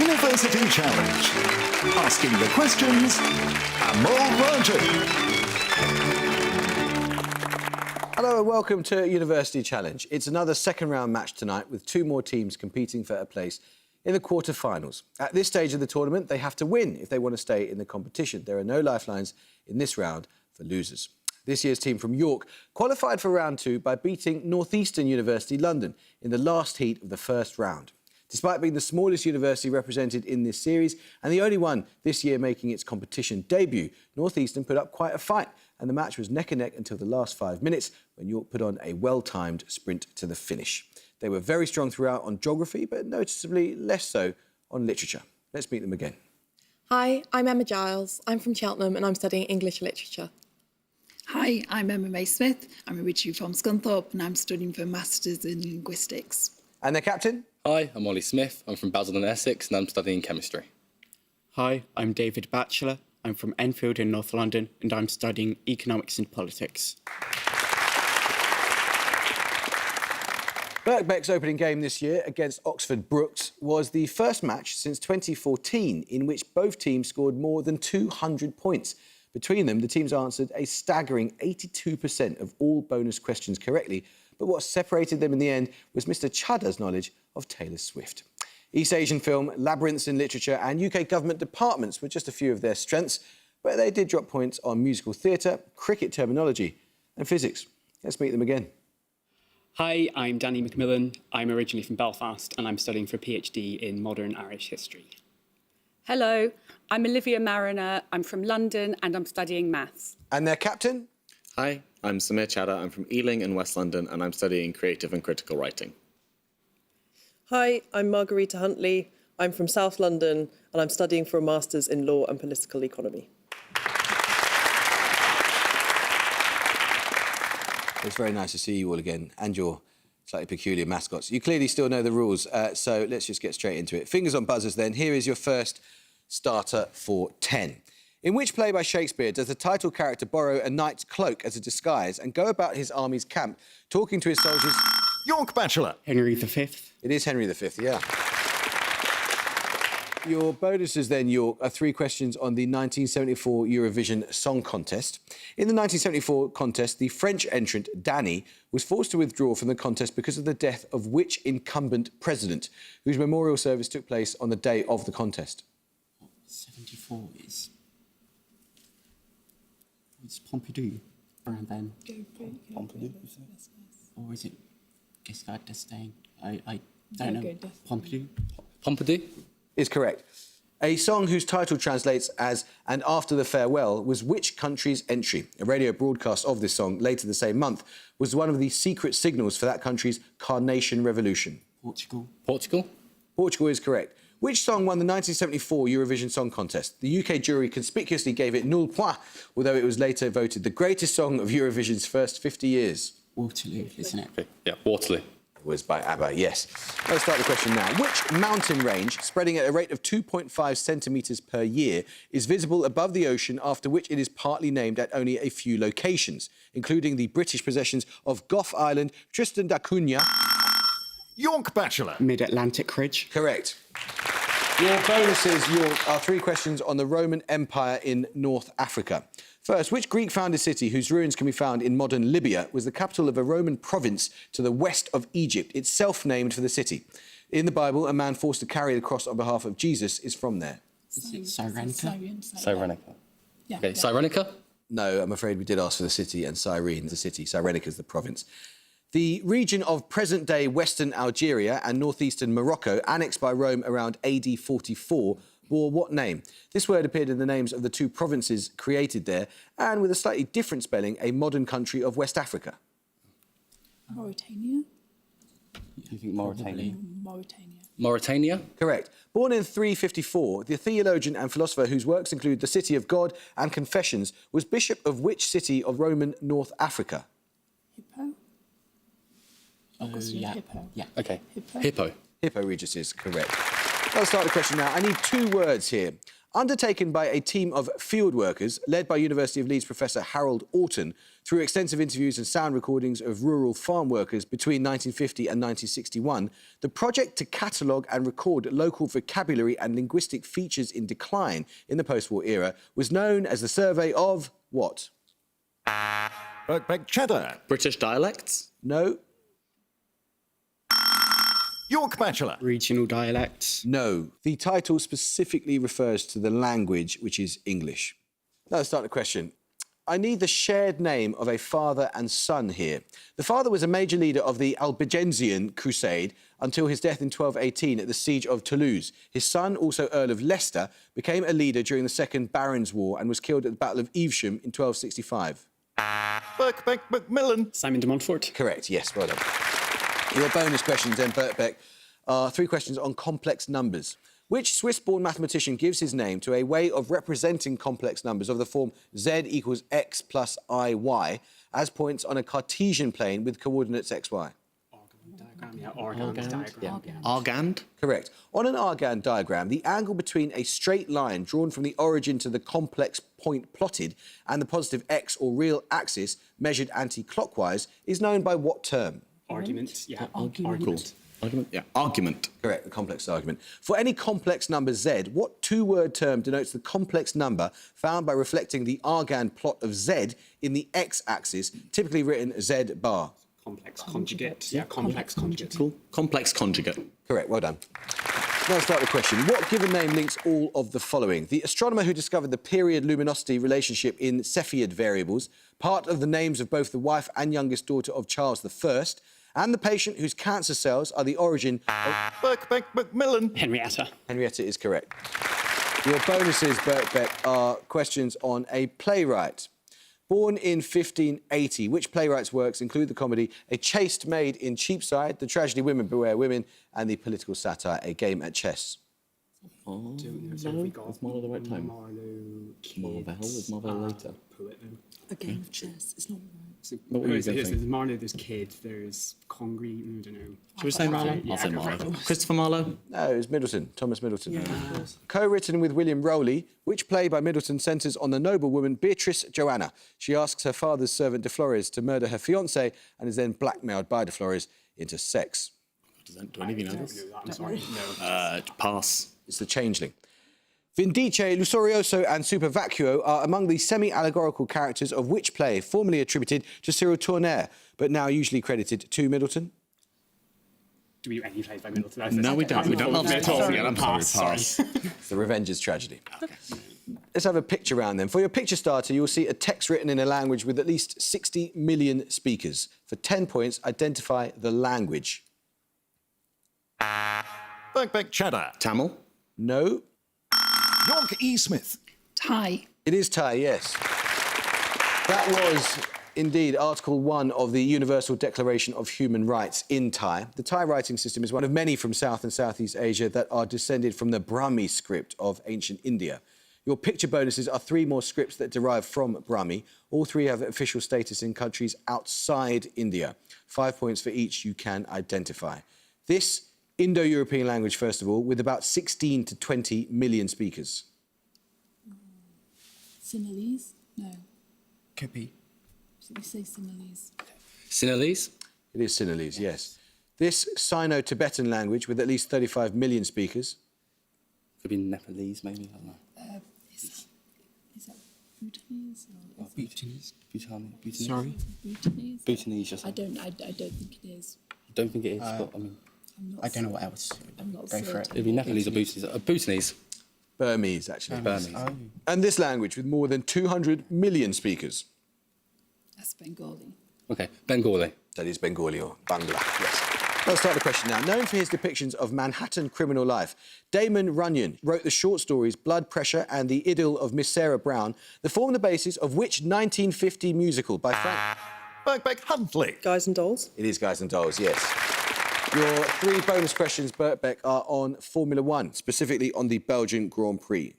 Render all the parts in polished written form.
University Challenge. Asking the questions, Amol Rajan. Hello and welcome to University Challenge. It's another second-round match tonight with two more teams competing for a place in the quarter-finals. At this stage of the tournament, they have to win if they want to stay in the competition. There are no lifelines in this round for losers. This year's team from York qualified for round two by beating Northeastern University London in the last heat of the first round. Despite being the smallest university represented in this series and the only one this year making its competition debut, Northeastern put up quite a fight and the match was neck and neck until the last 5 minutes when York put on a well-timed sprint to the finish. They were very strong throughout on geography, but noticeably less so on literature. Let's meet them again. Hi, I'm Emma Giles. I'm from Cheltenham and I'm studying English literature. Hi, I'm Emma May Smith. I'm originally from Scunthorpe and I'm studying for a Masters in Linguistics. And their captain? Hi, I'm Ollie Smith. I'm from Basildon, Essex, and I'm studying chemistry. Hi, I'm David Batchelor. I'm from Enfield in North London, and I'm studying economics and politics. Birkbeck's opening game this year against Oxford Brookes was the first match since 2014 in which both teams scored more than 200 points. Between them, the teams answered a staggering 82% of all bonus questions correctly, but what separated them in the end was Mr Chadda's knowledge of Taylor Swift. East Asian film, labyrinths in literature and UK government departments were just a few of their strengths, but they did drop points on musical theatre, cricket terminology and physics. Let's meet them again. Hi, I'm Danny McMillan. I'm originally from Belfast and I'm studying for a PhD in modern Irish history. Hello, I'm Olivia Mariner. I'm from London and I'm studying maths. And their captain? Hi, I'm Samir Chadda. I'm from Ealing in West London and I'm studying creative and critical writing. Hi, I'm Margarita Huntley. I'm from South London and I'm studying for a Masters in Law and Political Economy. It's very nice to see you all again and your slightly peculiar mascots. You clearly still know the rules, so let's just get straight into it. Fingers on buzzers then. Here is your first starter for 10. In which play by Shakespeare does the title character borrow a knight's cloak as a disguise and go about his army's camp talking to his soldiers? York Bachelor. Henry V. It is Henry V, yeah. Your bonuses then, York, are 3 questions on the 1974 Eurovision Song Contest. In the 1974 contest, the French entrant, Danny, was forced to withdraw from the contest because of the death of which incumbent president, whose memorial service took place on the day of the contest? 74 is... It's Pompidou around then. Pompidou, is it? Or is it Giscard d'Estaing? I don't know. Pompidou? Pompidou? Is correct. A song whose title translates as "And After the Farewell" was which country's entry? A radio broadcast of this song later the same month was one of the secret signals for that country's Carnation Revolution. Portugal. Portugal? Portugal is correct. Which song won the 1974 Eurovision Song Contest? The UK jury conspicuously gave it nul point, although it was later voted the greatest song of Eurovision's first 50 years. Waterloo, isn't it? Okay. Yeah, Waterloo. Was by ABBA, yes. Let's start the question now. Which mountain range, spreading at a rate of 2.5 centimetres per year, is visible above the ocean after which it is partly named at only a few locations, including the British possessions of Gough Island, Tristan da Cunha... York Bachelor. Mid-Atlantic Ridge. Correct. Your bonuses, York, are 3 questions on the Roman Empire in North Africa. First, which Greek-founded city whose ruins can be found in modern Libya was the capital of a Roman province to the west of Egypt, itself named for the city? In the Bible, a man forced to carry the cross on behalf of Jesus is from there. Is it Cyrenaica? Cyrenaica. Yeah. Okay, Cyrenaica? No, I'm afraid we did ask for the city, and Cyrene, the city. Cyrenaica is the province. The region of present-day Western Algeria and northeastern Morocco, annexed by Rome around AD 44, bore what name? This word appeared in the names of the 2 provinces created there, and with a slightly different spelling, a modern country of West Africa. Mauritania? You think Mauritania? Mauritania. Mauritania? Correct. Born in 354, the theologian and philosopher whose works include The City of God and Confessions was bishop of which city of Roman North Africa? Hippo? Yeah. Hippo. Yeah. Okay. Hippo. Hippo. Hippo Regis is correct. I'll start the question now. I need 2 words here. undertaken by a team of field workers led by University of Leeds professor Harold Orton through extensive interviews and sound recordings of rural farm workers between 1950 and 1961, the project to catalogue and record local vocabulary and linguistic features in decline in the post-war era was known as the Survey of what? Birkbeck Cheddar. British dialects? No. York Bachelor. Regional dialects. No. The title specifically refers to the language, which is English. Now let's start the question. I need the shared name of a father and son here. The father was a major leader of the Albigensian Crusade until his death in 1218 at the Siege of Toulouse. His son, also Earl of Leicester, became a leader during the Second Barons' War and was killed at the Battle of Evesham in 1265. Birkbeck Macmillan. Simon de Montfort. Correct, yes, well done. Your bonus questions then, Birkbeck, are 3 questions on complex numbers. Which Swiss-born mathematician gives his name to a way of representing complex numbers of the form z equals x plus iy as points on a Cartesian plane with coordinates xy? Argand? Correct. On an Argand diagram, the angle between a straight line drawn from the origin to the complex point plotted and the positive x or real axis measured anti-clockwise is known by what term? Argument. Yeah. Argument? Yeah, argument. Correct, the complex argument. For any complex number z, what two-word term denotes the complex number found by reflecting the Argand plot of z in the x-axis, typically written z bar? Complex conjugate. Yeah, complex conjugate. Cool. Complex conjugate. Correct, well done. Now let's start the question. What given name links all of the following? The astronomer who discovered the period luminosity relationship in Cepheid variables, part of the names of both the wife and youngest daughter of Charles I, and the patient whose cancer cells are the origin of... Birkbeck Macmillan. Henrietta. Henrietta is correct. Your bonuses, Birkbeck, are questions on a playwright. Born in 1580, which playwright's works include the comedy A Chaste Maid in Cheapside, the tragedy Women Beware Women, and the political satire A Game at Chess? Oh, no. Was Marlowe the right time? Marlowe was Marlowe later. A game of chess. It's not right. What were you There's thinking? Marlowe, there's Kidd, there's Congreve, I don't know. Should we say Marlowe? Yeah, I'll say go for Marlowe. it. Christopher Marlowe? No, it was Middleton, Thomas Middleton. Co-written with William Rowley, which play by Middleton centres on the noblewoman Beatrice Joanna. She asks her father's servant de Flores to murder her fiancé and is then blackmailed by de Flores into sex. Do any of you know this? I'm sorry. No. Pass. It's the Changeling. Vindice, Lusorioso and Super Vacuo are among the semi-allegorical characters of which play formerly attributed to Cyril Tourneur, but now usually credited to Middleton? Do we do any plays by Middleton? No, we don't. We don't love it at all. Yeah, I'm sorry, pass. It's the Revenger's Tragedy. Let's have a picture round then. For your picture starter, you'll see a text written in a language with at least 60 million speakers. For 10 points, identify the language. Birkbeck Cheddar. Tamil? No. York E. Smith. Thai. It is Thai, yes. That was indeed Article 1 of the Universal Declaration of Human Rights in Thai. The Thai writing system is one of many from South and Southeast Asia that are descended from the Brahmi script of ancient India. Your picture bonuses are 3 more scripts that derive from Brahmi. All 3 have official status in countries outside India. 5 points for each you can identify. This Indo-European language, first of all, with about 16 to 20 million speakers. Sinhalese? No. Could be. Should we say Sinhalese? Sinhalese? It is Sinhalese, yes. This Sino-Tibetan language with at least 35 million speakers. Could be Nepalese, maybe. I don't know. Is that Bhutanese? Or Bhutanese. Bhutanese. Sorry? Bhutanese? Bhutanese or something. I don't think it is. Don't think it is, but I mean, I don't know what else. I'm not Go for it. it'd be Nepalese or Bhutanese. Bhutanese. Burmese, actually. Burmese. Oh. And this language with more than 200 million speakers. That's Bengali. Okay, Bengali. That is Bengali or Bangla, yes. Let's start the question now. Known for his depictions of Manhattan criminal life, Damon Runyon wrote the short stories Blood Pressure and The Idyll of Miss Sarah Brown that form the basis of which 1950 musical by Frank... Birkbeck Huntley. Guys and Dolls. It is Guys and Dolls, yes. Your 3 bonus questions, Birkbeck, are on Formula One, specifically on the Belgian Grand Prix.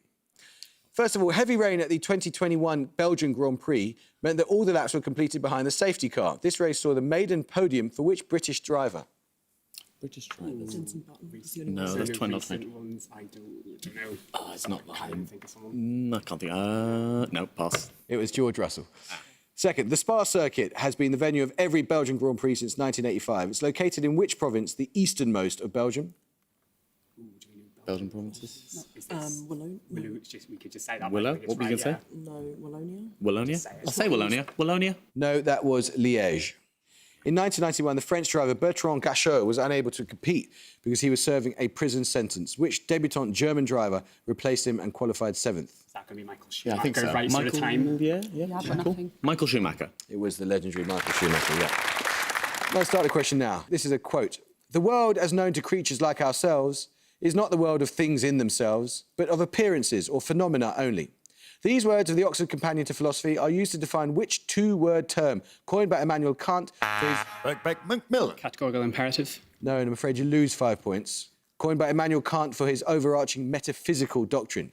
First of all, heavy rain at the 2021 Belgian Grand Prix meant that all the laps were completed behind the safety car. This race saw the maiden podium for which British driver? British drivers. No, that's 2020. ones, I don't know. Oh, it's not I mine. think of someone. I can't think. No, pass. It was George Russell. Second, the Spa circuit has been the venue of every Belgian Grand Prix since 1985. It's located in which province, the easternmost of Belgium? Belgian provinces. Wallonia. We could just say that. Willow? I think it's What were you right, going to yeah. say? No, Wallonia. Wallonia? I'll say Wallonia. Wallonia? No, that was Liège. In 1991, the French driver Bertrand Gachot was unable to compete because he was serving a prison sentence. Which debutant German driver replaced him and qualified 7th? Is that going to be Michael Yeah, Schumacher? I think so. Right sort of time. Yeah. I've got nothing. Michael Schumacher. It was the legendary Michael Schumacher, yeah. Let's start the question now. This is a quote. The world as known to creatures like ourselves is not the world of things in themselves, but of appearances or phenomena only. These words of the Oxford Companion to Philosophy are used to define which two-word term coined by Immanuel Kant for his... Macmillan. Categorical imperative. No, and I'm afraid you lose 5 points. Coined by Immanuel Kant for his overarching metaphysical doctrine.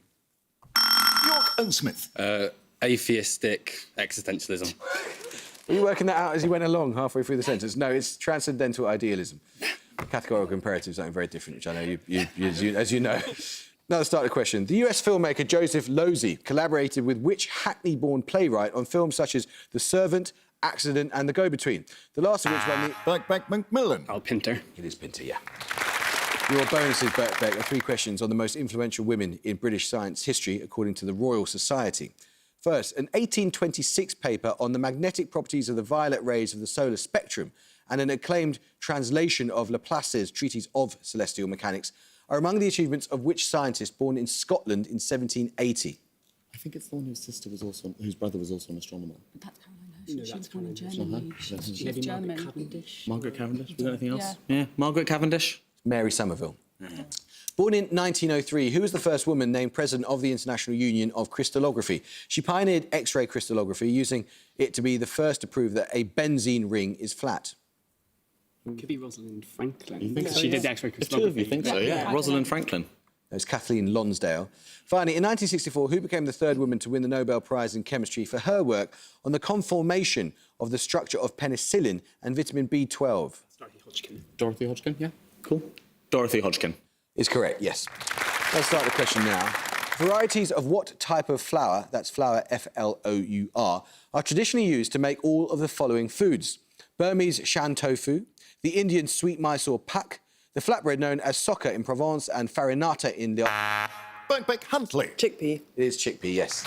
York and Smith. Atheistic existentialism. Were you working that out as you went along halfway through the sentence? No, it's transcendental idealism. Categorical imperative is something very different, which I know as you know. Now let's start the question. The US filmmaker Joseph Losey collaborated with which Hackney-born playwright on films such as The Servant, Accident and The Go-Between? The last of which won the... Macmillan. Al Pinter. It is Pinter, yeah. Your bonuses, Bert Beck, are 3 questions on the most influential women in British science history, according to the Royal Society. First, an 1826 paper on the magnetic properties of the violet rays of the solar spectrum and an acclaimed translation of Laplace's Treatise of Celestial Mechanics are among the achievements of which scientist born in Scotland in 1780? I think it's the one whose brother was also an astronomer. But that's Caroline Herschel. She was born in Germany. She's German. Margaret Cavendish. Was there anything else? Yeah. Margaret Cavendish. Mary Somerville. Born in 1903, who was the first woman named president of the International Union of Crystallography? She pioneered X-ray crystallography, using it to be the first to prove that a benzene ring is flat. Could be Rosalind Franklin. You think so? She Yeah. did the X-ray If crystallography. 2 of you think so, yeah. Rosalind Franklin. There's Kathleen Lonsdale. Finally, in 1964, who became the 3rd woman to win the Nobel Prize in Chemistry for her work on the conformation of the structure of penicillin and vitamin B12? Dorothy Hodgkin. Dorothy Hodgkin, yeah. Cool. Dorothy Hodgkin. Is correct, yes. Let's start the question now. Varieties of what type of flour, that's flour, F-L-O-U-R, are traditionally used to make all of the following foods? Burmese shan tofu, the Indian sweet Mysore pak, the flatbread known as soccer in Provence and farinata in the... Huntley. Chickpea. It is chickpea, yes.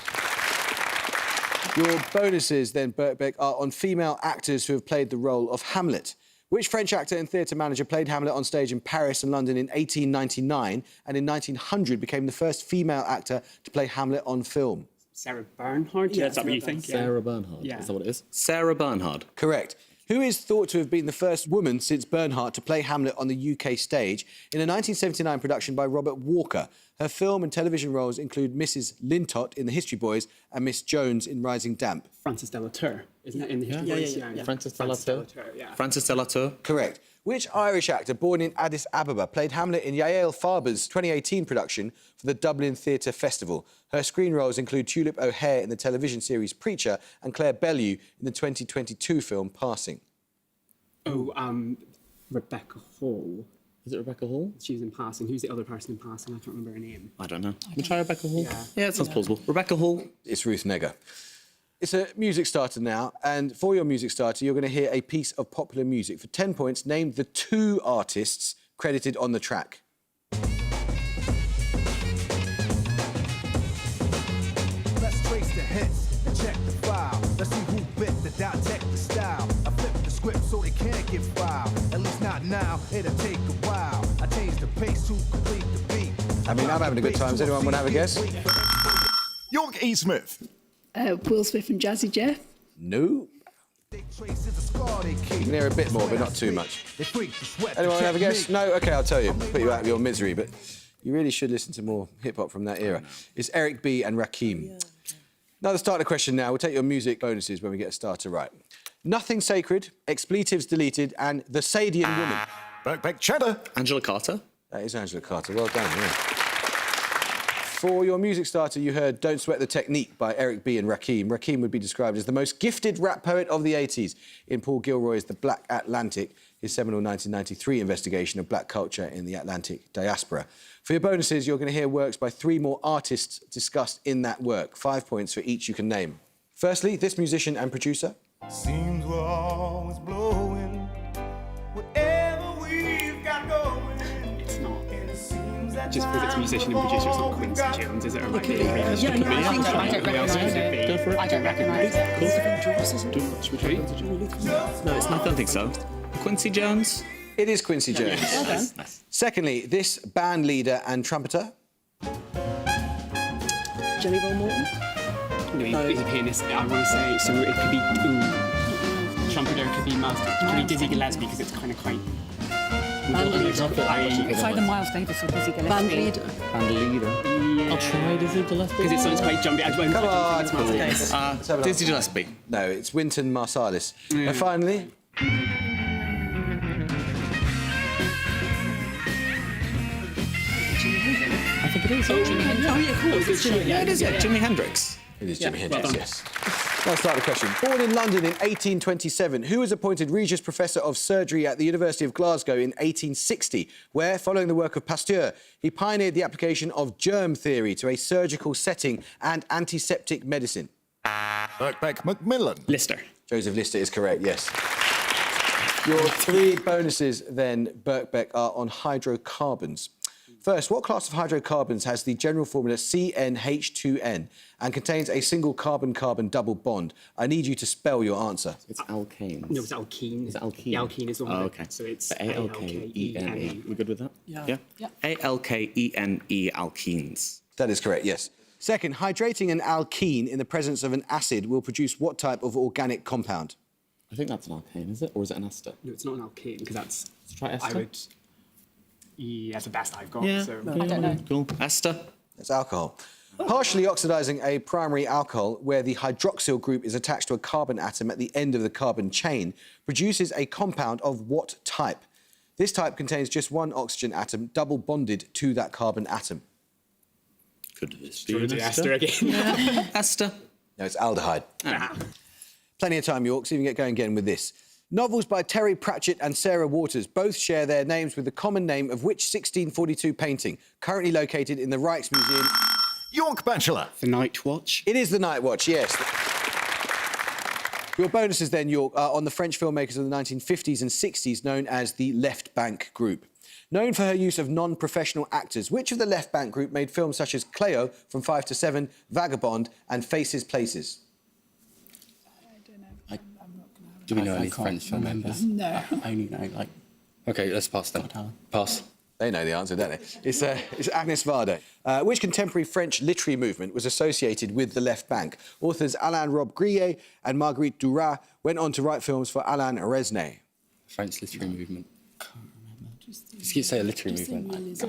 Your bonuses, then, Birkbeck, are on female actors who have played the role of Hamlet. Which French actor and theatre manager played Hamlet on stage in Paris and London in 1899 and in 1900 became the first female actor to play Hamlet on film? Sarah Bernhardt. Yeah, is that what you think? Sarah Bernhardt. Yeah. Is that what it is? Sarah Bernhardt. Correct. Who is thought to have been the first woman since Bernhardt to play Hamlet on the UK stage in a 1979 production by Robert Walker? Her film and television roles include Mrs. Lintott in The History Boys and Miss Jones in Rising Damp. Frances de la Tour, isn't it? In the History Boys? Yeah. Frances de la Tour. Yeah. Frances de la Tour. Correct. Which Irish actor born in Addis Ababa played Hamlet in Yael Farber's 2018 production for the Dublin Theatre Festival? Her screen roles include Tulip O'Hare in the television series Preacher and Claire Bellew in the 2022 film Passing. Oh, Rebecca Hall. Is it Rebecca Hall? She was in Passing. Who's the other person in Passing? I can't remember her name. I don't know. We try Rebecca Hall? Yeah. It sounds plausible. Rebecca Hall. It's Ruth Negga. It's a music starter now, and for your music starter, you're going to hear a piece of popular music. For 10 points, name the 2 artists credited on the track. Let's trace the hits and check the file. Let's see who bit the dissect the style. I flip the script so they can't get filed. At least not now, it'll take a while. I change the pace to complete the beat. I mean, I'm having a good time. Does anyone want to have a guess? York E. Smith. Will Smith and Jazzy Jeff. No. They trace is a scar they keep. You can hear a bit more, but not too much. They freak the sweat. Anyone want to have a guess? technique. No? OK, I'll tell you. Put you out of your misery, but you really should listen to more hip-hop from that era. It's Eric B and Rakim. Now, the starter question now. We'll take your music bonuses when we get a starter right. Nothing Sacred, Expletives Deleted, and The Sadian Woman. Cheddar. Angela Carter. That is Angela Carter. Well done, yeah. For your music starter, you heard Don't Sweat the Technique by Eric B and Rakim. Rakim would be described as the most gifted rap poet of the 80s in Paul Gilroy's The Black Atlantic. his seminal 1993 investigation of black culture in the Atlantic diaspora. For your bonuses, you're going to hear works by 3 more artists discussed in that work. 5 points for each you can name. Firstly, this musician and producer. Seems we're always blowing whatever we've got going. It's not. And it seems that Just because it's musician and producer, it's not Quincy Jones, is it? Or like Yeah, no, I think I don't recognise it. Go for it. I don't recognise it. No, it's not. I don't think so. Quincy Jones. It is Quincy Jones. Well done. Nice. Secondly, this band leader and trumpeter. Jelly Roll Morton? No, he's a pianist. I want to say, so it could be trumpeter, it could be Dizzy Gillespie, because it's kind of quite... It's either Miles Davis or Dizzy Gillespie. Band leader. And leader. I'll try Dizzy Gillespie. Because it sounds quite jumpy. I don't Come on. think it's Miles Davis. Let's have an Dizzy answer. Gillespie. No, it's Wynton Marsalis. And finally, I think it is. Oh, yeah, cool. Good show. Yeah, it is. Yeah, Jimi Hendrix. it is Jimi Hendrix, well done. yes. Let's start the question. Born in London in 1827, who was appointed Regius Professor of Surgery at the University of Glasgow in 1860, where, following the work of Pasteur, he pioneered the application of germ theory to a surgical setting and antiseptic medicine? Birkbeck Macmillan. Lister. Joseph Lister is correct, yes. Your 3 bonuses, then, Birkbeck, are on hydrocarbons. First, what class of hydrocarbons has the general formula CnH2n and contains a single carbon-carbon double bond? I need you to spell your answer. It's alkanes. No, it's alkene. Is it alkene? The alkene is the one. Oh, okay. So it's A-L-K-E-N-E. We're good with that? Yeah. A-L-K-E-N-E alkenes. That is correct, yes. Second, hydrating an alkene in the presence of an acid will produce what type of organic compound? I think that's an alkane, is it? Or is it an ester? No, it's not an alkene, because that's... Let's try I ester. would... Yeah, that's the best I've got. Yeah. So. I don't know. Cool. Ester. That's alcohol. Partially oxidizing a primary alcohol where the hydroxyl group is attached to a carbon atom at the end of the carbon chain produces a compound of what type? This type contains just one oxygen atom double bonded to that carbon atom. Could this Do you be want an to do Esther again? Yeah. Ester. No, it's aldehyde. Ah. Plenty of time, York, so you can get going again with this. Novels by Terry Pratchett and Sarah Waters both share their names with the common name of which 1642 painting, currently located in the Rijksmuseum? York Bachelor. The Night Watch. It is The Night Watch, yes. Your bonuses then, York, are on the French filmmakers of the 1950s and 60s known as the Left Bank Group. Known for her use of non-professional actors, which of the Left Bank Group made films such as Cleo from 5 to 7, Vagabond and Faces Places? Do we know I any can't French remember. filmmakers? No. I only know, like, Okay, let's pass then. Pass. They know the answer, don't they? It's Agnès Varda. Which contemporary French literary movement was associated with the Left Bank? Authors Alain Robbe-Grillet and Marguerite Duras went on to write films for Alain Resnais. French literary movement. Just say a literary movement.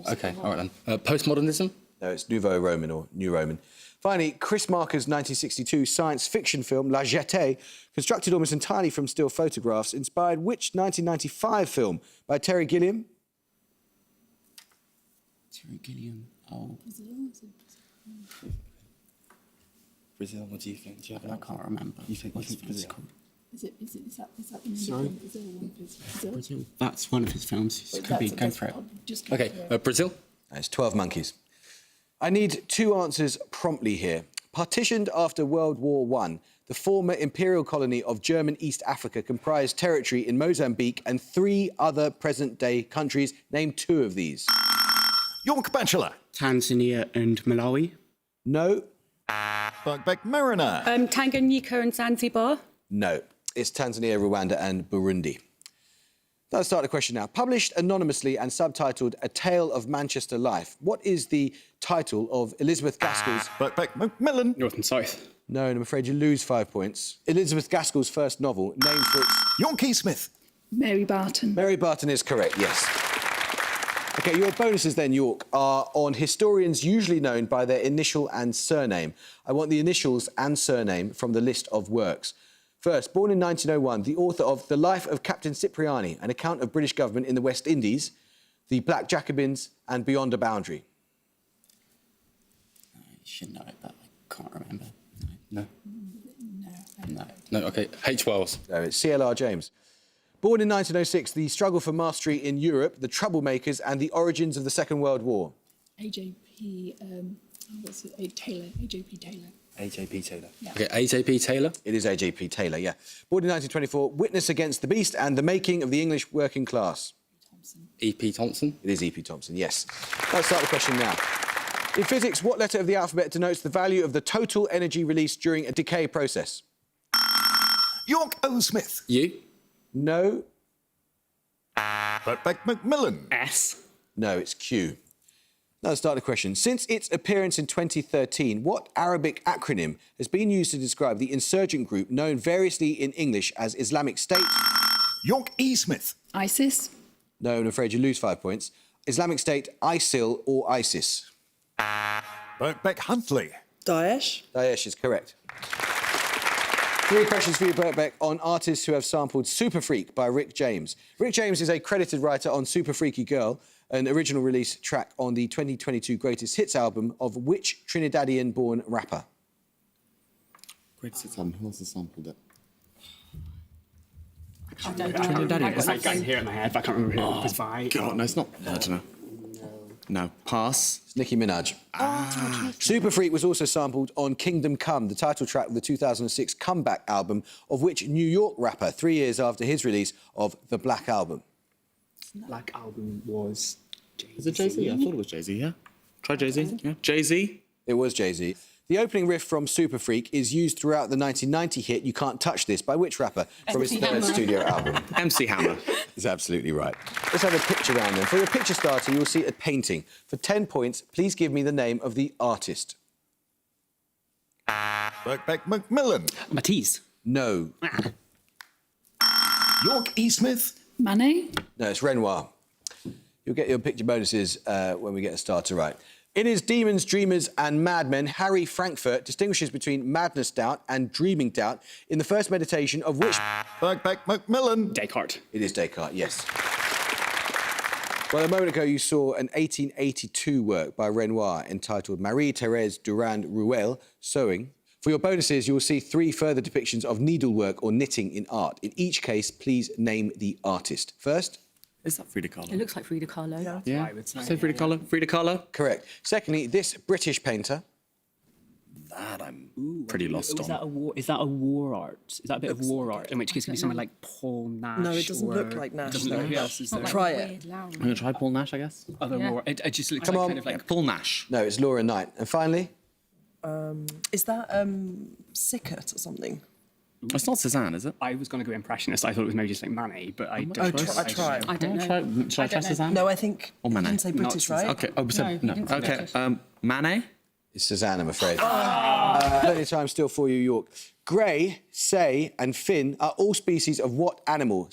Okay, all right then. Postmodernism? No, it's Nouveau Roman or New Roman. Finally, Chris Marker's 1962 science fiction film La Jetée, constructed almost entirely from still photographs, inspired which 1995 film by Terry Gilliam? Terry Gilliam. Oh, Brazil, what do you think? Do you have an I can't remember. You think What's Brazil? it called? Is that the Sorry? Brazil. That's one of his films. It could be. Go for it. Okay, Brazil? It's 12 Monkeys. I need 2 answers promptly here. Partitioned after World War I, the former imperial colony of German East Africa comprised territory in Mozambique and 3 other present-day countries. Name 2 of these. York Bachelor. Tanzania and Malawi. No. Birkbeck Mariner. Tanganyika and Zanzibar. No. It's Tanzania, Rwanda and Burundi. Let's start the question now. Published anonymously and subtitled A Tale of Manchester Life, what is the title of Elizabeth Gaskell's... Birkbeck Macmillan. North and South. No, and I'm afraid you lose 5 points. Elizabeth Gaskell's first novel, named for its... York E. Smith. Mary Barton. Mary Barton is correct, yes. OK, your bonuses then, York, are on historians usually known by their initial and surname. I want the initials and surname from the list of works. First, born in 1901, the author of The Life of Captain Cipriani, an account of British government in the West Indies, The Black Jacobins and Beyond a Boundary. I should know it, but I can't remember. No. No. No, okay. H. Wells. No, it's C.L.R. James. Born in 1906, the struggle for mastery in Europe, the Troublemakers and the origins of the Second World War. AJP, what's it? Taylor. AJP Taylor. AJP Taylor. Yeah. Okay, AJP Taylor. It is AJP Taylor, yeah. Born in 1924, Witness Against the Beast and the Making of the English Working Class. E.P. Thompson. It is E.P. Thompson, yes. Let's start the question now. In physics, what letter of the alphabet denotes the value of the total energy released during a decay process? York O. Smith. U. No. Birkbeck Macmillan. S. No, it's Q. Now let's start the question. Since its appearance in 2013, what Arabic acronym has been used to describe the insurgent group known variously in English as Islamic State? York E. Smith. ISIS. No, I'm afraid you lose 5 points. Islamic State, ISIL or ISIS? Birkbeck Huntley. Daesh. Daesh is correct. 3 questions for you, Birkbeck, on artists who have sampled Super Freak by Rick James. Rick James is a credited writer on Super Freaky Girl, an original release track on the 2022 Greatest Hits album of which Trinidadian-born rapper? Greatest Hits album. Who else has sampled it? I can hear it in my head, but I can't remember who it was by. God, no, it's not. I don't know. No. Pass. It's Nicki Minaj. Super Freak was also sampled on Kingdom Come, the title track of the 2006 Comeback album, of which New York rapper, 3 years after his release of the Black Album. Black Album was Jay-Z. Is it Jay-Z? I thought it was Jay-Z, yeah. Try Jay-Z. Yeah. Jay-Z. It was Jay-Z. The opening riff from Super Freak is used throughout the 1990 hit You Can't Touch This by which rapper from his third studio album? MC Hammer. Is absolutely right. Let's have a picture round then. For your picture starter, you'll see a painting. For 10 points, please give me the name of the artist. Birkbeck Macmillan. Matisse. No. York E. Smith. Manet. No, it's Renoir. You'll get your picture bonuses when we get a starter right. In his Demons, Dreamers and Madmen, Harry Frankfurt distinguishes between madness doubt and dreaming doubt in the first meditation of which... Birkbeck Macmillan. Descartes. It is Descartes, yes. Well, a moment ago you saw an 1882 work by Renoir entitled Marie-Thérèse Durand-Ruel, Sewing. For your bonuses, you will see 3 further depictions of needlework or knitting in art. In each case, please name the artist. First... Is that Frida Kahlo? It looks like Frida Kahlo. Yeah. I would say. Say Frida Kahlo. Frida Kahlo. Correct. Secondly, this British painter... That I'm pretty lost Is on. that a war? Is that a war art? Is that a bit of war art? In which case, it could be someone like Paul Nash. No, it doesn't or- look like Nash, Doesn't look no. who else is there? Try it. I'm going to try Paul Nash, I guess. Other war. It just looks Come like on. kind of like Paul Nash. No, it's Laura Knight. And finally... Is that Sickert or something? It's not Cézanne, is it? I was going to go impressionist. I thought it was maybe just like Manet, but I don't. I try. I don't know. Should I try Cézanne? No, I think Or you Manet? didn't say British, right? Okay. Oh, so, No, you no. didn't say Okay. British. Manet? It's Cézanne, I'm afraid. Plenty of time still for you, York. Grey, Say and Finn are all species of what animal?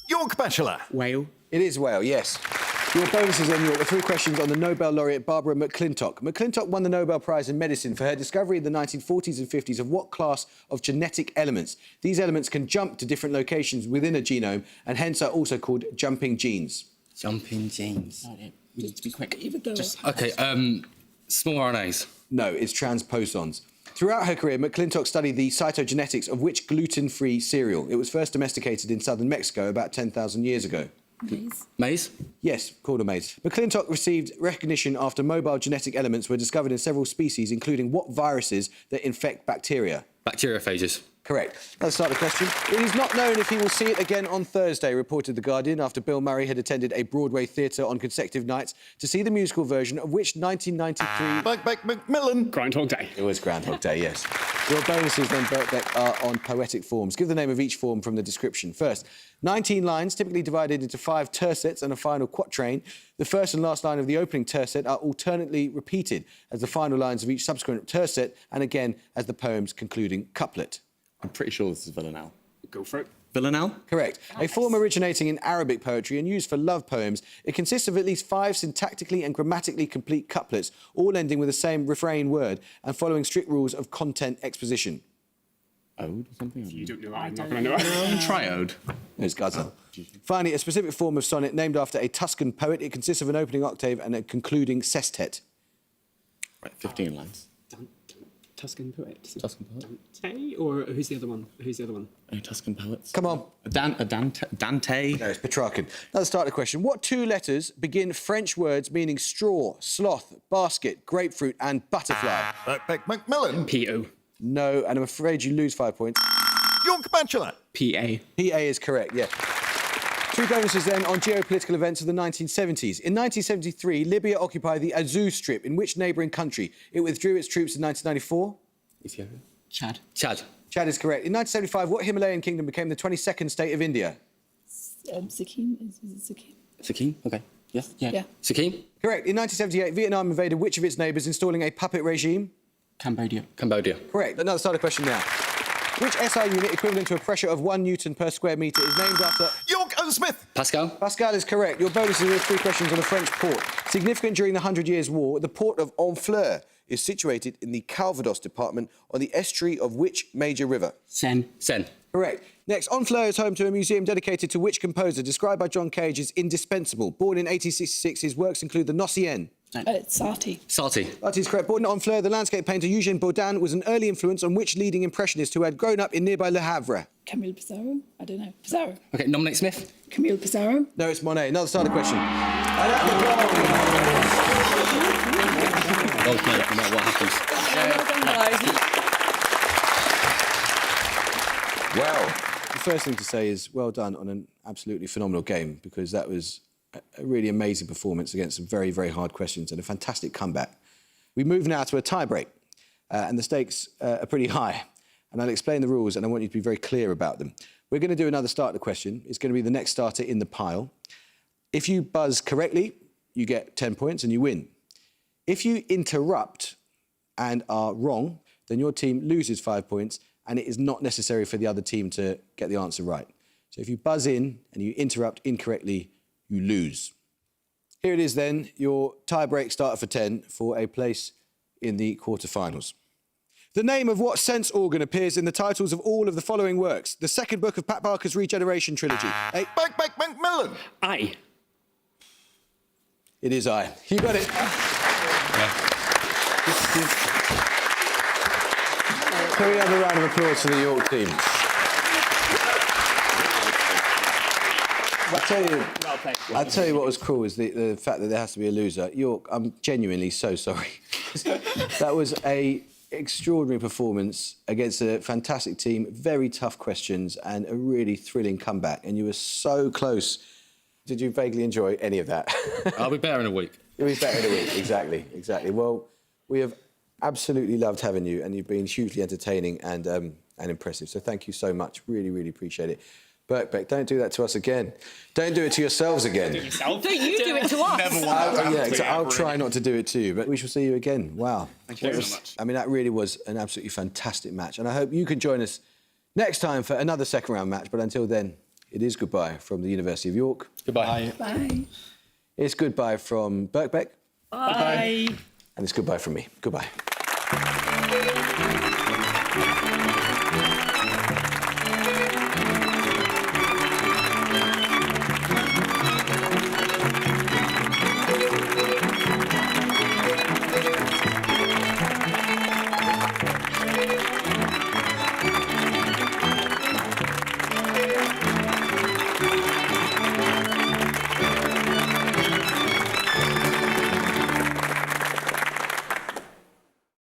York Bachelor. Whale. It is whale, yes. Your bonuses on York are 3 questions on the Nobel laureate Barbara McClintock. McClintock won the Nobel Prize in Medicine for her discovery in the 1940s and 50s of what class of genetic elements? These elements can jump to different locations within a genome and hence are also called jumping genes. Jumping genes. We need to be quick. Okay, small RNAs. No, it's transposons. Throughout her career, McClintock studied the cytogenetics of which gluten-free cereal? It was first domesticated in southern Mexico about 10,000 years ago. Maize? Yes, called a maize. McClintock received recognition after mobile genetic elements were discovered in several species, including what viruses that infect bacteria? Bacteriophages. Correct. Let's start the question. It is not known if he will see it again on Thursday, reported The Guardian, after Bill Murray had attended a Broadway theatre on consecutive nights to see the musical version of which 1993... Birkbeck Macmillan. Groundhog Day. It was Groundhog Day, yes. Your bonuses then, Birkbeck, are on poetic forms. Give the name of each form from the description. First, 19 lines, typically divided into 5 tercets and a final quatrain. The first and last line of the opening tercet are alternately repeated as the final lines of each subsequent tercet and again as the poem's concluding couplet. I'm pretty sure this is Villanelle. Go for it. Villanelle? Correct. A form originating in Arabic poetry and used for love poems, it consists of at least 5 syntactically and grammatically complete couplets, all ending with the same refrain word and following strict rules of content exposition. Ode or something? You don't know that. I'm not going to know it. Triode. It's Gaza. Finally, a specific form of sonnet named after a Tuscan poet. It consists of an opening octave and a concluding sestet. Right, 15 lines. Tuscan poet. Tuscan poet. Dante? Or who's the other one? Oh, Tuscan poets. Come on. Dante. No, it's Petrarchan. Another starter question. What two letters begin French words meaning straw, sloth, basket, grapefruit and butterfly? Birkbeck Macmillan. P.O. No, and I'm afraid you lose 5 points. York Bachelor. P.A. PA is correct, yeah. Two bonuses then on geopolitical events of the 1970s. In 1973, Libya occupied the Azov Strip. In which neighbouring country? It withdrew its troops in 1994. Ethiopia. Chad. Chad is correct. In 1975, what Himalayan kingdom became the 22nd state of India? Sikkim. Is it Sikkim? Sikkim. Okay. Yes. Yeah. Sikkim. Correct. In 1978, Vietnam invaded which of its neighbours, installing a puppet regime? Cambodia. Cambodia. Correct. Another starter question now. Which SI unit, equivalent to a pressure of 1 Newton per square metre, is named after... York O. Smith. Pascal. Pascal is correct. Your bonus is with 3 questions on a French port. Significant during the 100 Years' War, the port of Honfleur is situated in the Calvados department on the estuary of which major river? Seine. Correct. Next, Honfleur is home to a museum dedicated to which composer, described by John Cage as indispensable. Born in 1866, his works include the Gnossienne. It's Satie. Sarti. That is correct. Born at Honfleur, the landscape painter Eugène Bourdin was an early influence on which leading impressionist who had grown up in nearby Le Havre? Camille Pissarro? I don't know. Pissarro. Okay, nominate Smith. Camille Pissarro? No, it's Monet. Another starter question. Well played, no matter what happens. Well, the first thing to say is well done on an absolutely phenomenal game, because that was a really amazing performance against some very, very hard questions and a fantastic comeback. We move now to a tie-break, and the stakes are pretty high. And I'll explain the rules, and I want you to be very clear about them. We're going to do another starter question. It's going to be the next starter in the pile. If you buzz correctly, you get 10 points and you win. If you interrupt and are wrong, then your team loses 5 points, and it is not necessary for the other team to get the answer right. So if you buzz in and you interrupt incorrectly, you lose. Here it is then, your tie-break starter for 10 for a place in the quarterfinals. The name of what sense organ appears in the titles of all of the following works? The second book of Pat Barker's Regeneration trilogy. Birkbeck Macmillan. I. It is I. You got it. Can we have a round of applause for the York team? I'll tell you what was cool is the fact that there has to be a loser. York, I'm genuinely so sorry. That was an extraordinary performance against a fantastic team, very tough questions and a really thrilling comeback. And you were so close. Did you vaguely enjoy any of that? I'll be better in a week. It'll be better in a week, exactly. Well, we have absolutely loved having you, and you've been hugely entertaining and impressive. So thank you so much. Really, really appreciate it. Birkbeck, don't do that to us again. Don't do it to yourselves again. Don't you do it to us. I'll try not to do it to you, but we shall see you again. Wow. Thank you so much. I mean, that really was an absolutely fantastic match, and I hope you can join us next time for another second round match. But until then, it is goodbye from the University of York. Goodbye. Bye. It's goodbye from Birkbeck. Bye. And it's goodbye from me. Goodbye.